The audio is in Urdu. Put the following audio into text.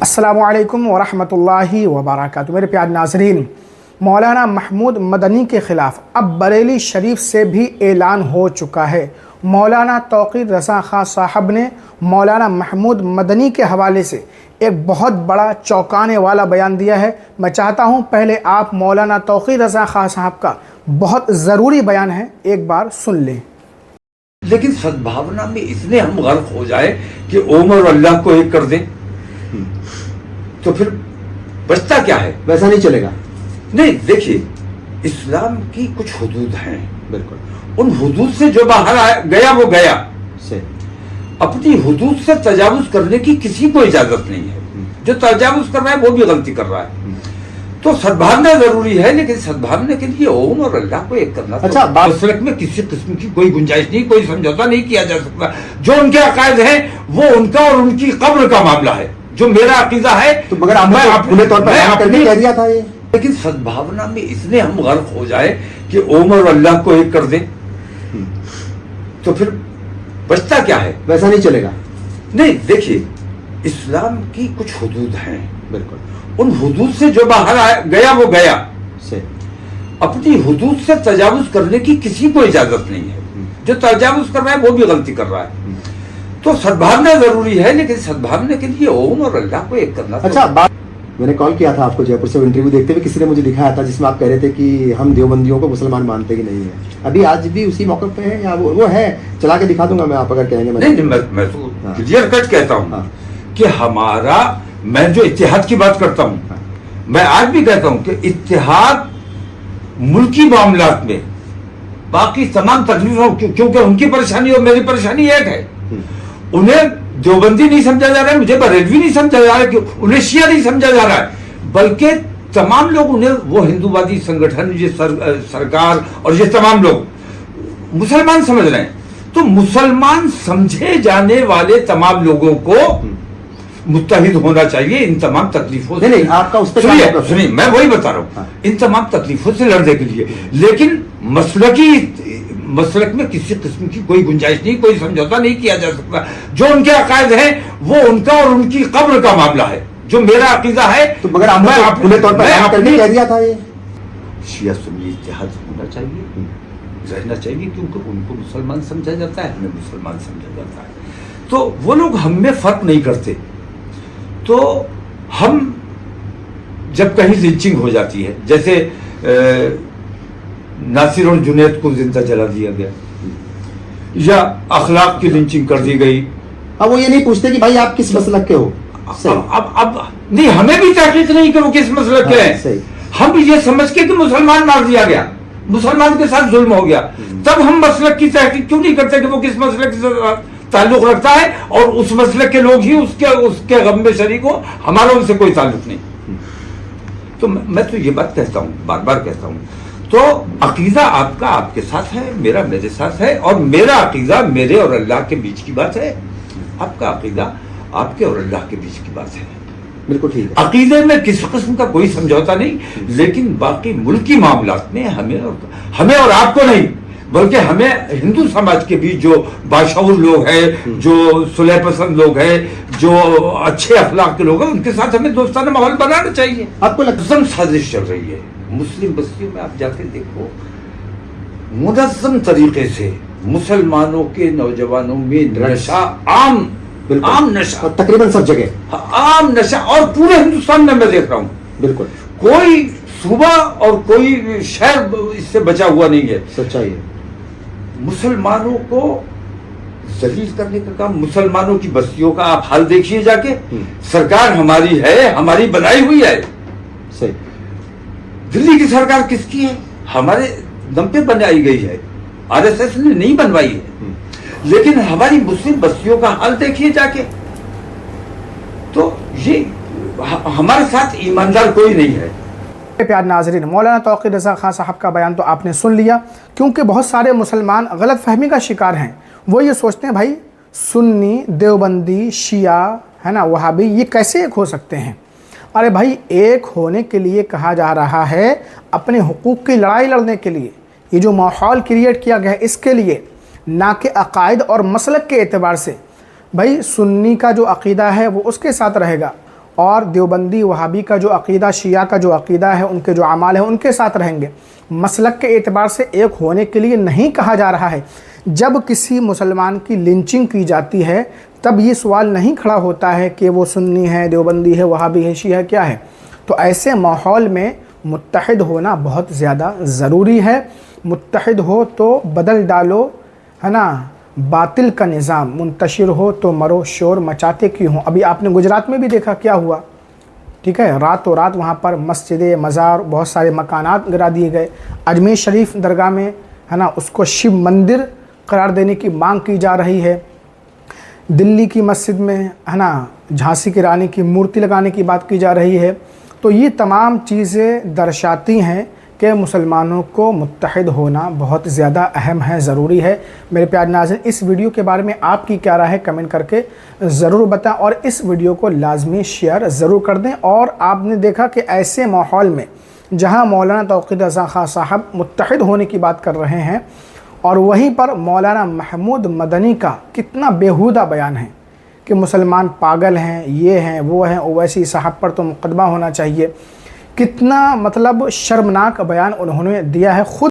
السلام علیکم ورحمۃ اللہ وبرکاتہ۔ میرے پیارے ناظرین، مولانا محمود مدنی کے خلاف اب بریلی شریف سے بھی اعلان ہو چکا ہے۔ مولانا توقیر رضا خان صاحب نے مولانا محمود مدنی کے حوالے سے ایک بہت بڑا چونکانے والا بیان دیا ہے۔ میں چاہتا ہوں پہلے آپ مولانا توقیر رضا خان صاحب کا بہت ضروری بیان ہے، ایک بار سن لیں۔ لیکن سدبھاونا میں اتنے ہم غرق ہو جائے کہ عمر اور اللہ کو ایک کر دیں تو پھر بچتا کیا ہے؟ ویسا نہیں چلے گا۔ نہیں، دیکھیے اسلام کی کچھ حدود ہیں، بالکل ان حدود سے جو باہر گیا وہ گیا۔ اپنی حدود سے تجاوز کرنے کی کسی کو اجازت نہیں ہے۔ جو تجاوز کر رہا ہے وہ بھی غلطی کر رہا ہے۔ تو سدبھاونا ضروری ہے، لیکن سدبھاونا کے لیے اوم اور اللہ کو ایک کرنا۔ اچھا، مسلک میں کسی قسم کی کوئی گنجائش نہیں، کوئی سمجھوتا نہیں کیا جا سکتا۔ جو ان کے عقائد ہیں وہ ان کا اور ان کی قبر کا معاملہ ہے۔ جو میرا عقیدہ ہے تو مگر کھلے طور پر کہہ دیا تھا یہ، لیکن سدبھاونا میں اتنے ہم غرق ہو جائے کہ عمر اور اللہ کو ایک کر دیں تو پھر بچتا کیا ہے؟ ویسا نہیں چلے گا۔ نہیں، دیکھیے اسلام کی کچھ حدود ہیں، بالکل ان حدود سے جو باہر گیا وہ گیا۔ اپنی حدود سے تجاوز کرنے کی کسی کو اجازت نہیں ہے۔ جو تجاوز کر رہا ہے وہ بھی غلطی کر رہا ہے۔ تو سدبھاونا ضروری ہے، لیکن سدبھاونا کے لیے اوم اور اللہ کو ایک کرنا۔ اچھا، میں نے کال کیا تھا آپ کو جے پور سے انٹرویو دیکھتے ہوئے، کسی نے مجھے دکھایا تھا جس میں آپ کہہ رہے تھے کہ ہم دیوبندیوں کو مسلمان مانتے ہی نہیں ہیں۔ ابھی آج بھی اسی موقع پہ ہے یا وہ ہے؟ چلا کے دکھا دوں گا میں، آپ اگر کہیں گے۔ نہیں، میں تو کلیئر کٹ کہتا ہوں کہ ہمارا، میں جو اتحاد کی بات کرتا ہوں، میں آج بھی کہتا ہوں کہ اتحاد ملکی معاملات میں باقی تمام تکلیفوں، کیونکہ ان کی پریشانی اور میری پریشانی ایک ہے۔ انہیں دیوبندی نہیں سمجھا جا رہا ہے، مجھے بریلوی نہیں سمجھا جا رہا ہے، انہیں شیعہ نہیں سمجھا جا رہا ہے، بلکہ تمام لوگ انہیں وہ ہندووادی سنگٹھن، یہ سرکار اور یہ تمام لوگ مسلمان سمجھ رہے ہیں۔ تو مسلمان سمجھے جانے والے تمام لوگوں کو متحد ہونا چاہیے ان تمام تکلیفوں سے۔ نہیں، آپ کا اس پہ سنیے، میں وہی بتا رہا ہوں، ان تمام تکلیفوں سے لڑنے کے لیے۔ لیکن مسلک میں کسی قسم کی کوئی گنجائش نہیں، کوئی سمجھوتا نہیں کیا جا سکتا۔ جو ان کے عقائد ہیں وہ ان کا اور ان کی قبر کا معاملہ ہے۔ جو میرا عقیدہ ہے تو مگر آپ کھلے طور پر کہہ دیا تھا یہ شیعہ سنی اتحاد ہونا چاہیے، رہنا چاہیے، کیونکہ ان کو مسلمان سمجھا جاتا ہے، ہمیں مسلمان سمجھا جاتا ہے۔ تو وہ لوگ ہم میں فرق نہیں کرتے۔ تو ہم جب کہیں لنچنگ ہو جاتی ہے، جیسے ناصر اور جنید کو زندہ جلا دیا گیا یا اخلاق کی لنچنگ کر دی گئی، اب وہ یہ نہیں پوچھتے کہ بھائی آپ کس مسلک کے ہو۔ اب نہیں، ہمیں بھی تحقیق نہیں کہ وہ کس مسلک کے ہیں۔ ہم یہ سمجھ کے کہ مسلمان مار دیا گیا، مسلمان کے ساتھ ظلم ہو گیا، تب ہم مسلک کی تحقیق کیوں نہیں کرتے کہ وہ کس مسلک سے تعلق رکھتا ہے اور اس مسلک کے لوگ ہی اس کے غم میں شریک ہو، ہمارا ان سے کوئی تعلق نہیں۔ تو میں تو یہ بات کہتا ہوں، بار بار کہتا ہوں، تو عقیدہ آپ کا آپ کے ساتھ ہے، میرا میرے ساتھ ہے، اور میرا عقیدہ میرے اور اللہ کے بیچ کی بات ہے، آپ کا عقیدہ آپ کے اور اللہ کے بیچ کی بات ہے۔ بالکل ٹھیک ہے، عقیدے میں کسی قسم کا کوئی سمجھوتا نہیں، لیکن باقی ملکی معاملات میں ہمیں اور آپ کو نہیں، بلکہ ہمیں ہندو سماج کے بیچ جو باشعور لوگ ہیں، جو صلح پسند لوگ ہیں، جو اچھے اخلاق کے لوگ ہیں، ان کے ساتھ ہمیں دوستانہ ماحول بنانا چاہیے۔ آپ کو منظم سازش چل رہی ہے مسلم بستیوں میں، آپ جا کے دیکھو، منظم طریقے سے مسلمانوں کے نوجوانوں میں نشہ عام نشہ، تقریباً سب جگہ عام نشہ، اور پورے ہندوستان میں دیکھ رہا ہوں۔ بالکل کوئی صوبہ اور کوئی شہر اس سے بچا ہوا نہیں ہے۔ سچائی ہے۔ مسلمانوں کو ذلیل کرنے کا کام، مسلمانوں کی بستیوں کا آپ حال دیکھیے جا کے۔ سرکار ہماری ہے، ہماری بنائی ہوئی ہے۔ صحیح، دلی کی سرکار کس کی ہے؟ ہمارے دم پہ بنائی گئی ہے، RSS نے نہیں بنوائی ہے۔ لیکن ہماری مسلم بستیوں کا حال دیکھیے جا کے، تو یہ ہمارے ساتھ ایماندار کوئی نہیں ہے۔ پیارے ناظرین، مولانا توقیر رضا خان صاحب کا بیان تو آپ نے سن لیا، کیونکہ بہت سارے مسلمان غلط فہمی کا شکار ہیں۔ وہ یہ سوچتے ہیں بھائی سنی، دیوبندی، شیعہ ہے نا، وہابی، یہ کیسے ایک ہو سکتے ہیں؟ ارے بھائی، ایک ہونے کے لیے کہا جا رہا ہے اپنے حقوق کی لڑائی لڑنے کے لیے، یہ جو ماحول کریٹ کیا گیا ہے اس کے لیے، نہ کہ عقائد اور مسلک کے اعتبار سے۔ بھائی سنی کا جو عقیدہ ہے وہ اس کے ساتھ رہے گا، اور دیوبندی وہابی کا جو عقیدہ، شیعہ کا جو عقیدہ ہے، ان کے جو اعمال ہیں ان کے ساتھ رہیں گے۔ مسلک کے اعتبار سے ایک ہونے کے لیے نہیں کہا جا رہا ہے۔ جب کسی مسلمان کی لنچنگ کی جاتی ہے تب یہ سوال نہیں کھڑا ہوتا ہے کہ وہ سنی ہے، دیوبندی ہے، وہابی ہے، شیعہ کیا ہے۔ تو ایسے ماحول میں متحد ہونا بہت زیادہ ضروری ہے۔ متحد ہو تو بدل ڈالو، ہے نا، باطل کا نظام، منتشر ہو تو مرو، شور مچاتے کیوں ہوں۔ ابھی آپ نے گجرات میں بھی دیکھا کیا ہوا، ٹھیک ہے، راتوں رات وہاں پر مسجدیں، مزار، بہت سارے مکانات گرا دیے گئے۔ اجمیر شریف درگاہ میں، ہے نا، اس کو شیو مندر قرار دینے کی مانگ کی جا رہی ہے۔ دلی کی مسجد میں، ہے نا، جھانسی کی رانی کی مورتی لگانے کی بات کی جا رہی ہے۔ تو یہ تمام چیزیں درشاتی ہیں کہ مسلمانوں کو متحد ہونا بہت زیادہ اہم ہے، ضروری ہے۔ میرے پیارے ناظرین، اس ویڈیو کے بارے میں آپ کی کیا رائے ہے کمنٹ کر کے ضرور بتائیں، اور اس ویڈیو کو لازمی شیئر ضرور کر دیں۔ اور آپ نے دیکھا کہ ایسے ماحول میں جہاں مولانا توقیر رضا خان صاحب متحد ہونے کی بات کر رہے ہیں، اور وہیں پر مولانا محمود مدنی کا کتنا بیہودہ بیان ہے کہ مسلمان پاگل ہیں، یہ ہیں، وہ ہیں، اویسی صاحب پر تو مقدمہ ہونا چاہیے، کتنا مطلب شرمناک بیان انہوں نے دیا ہے۔ خود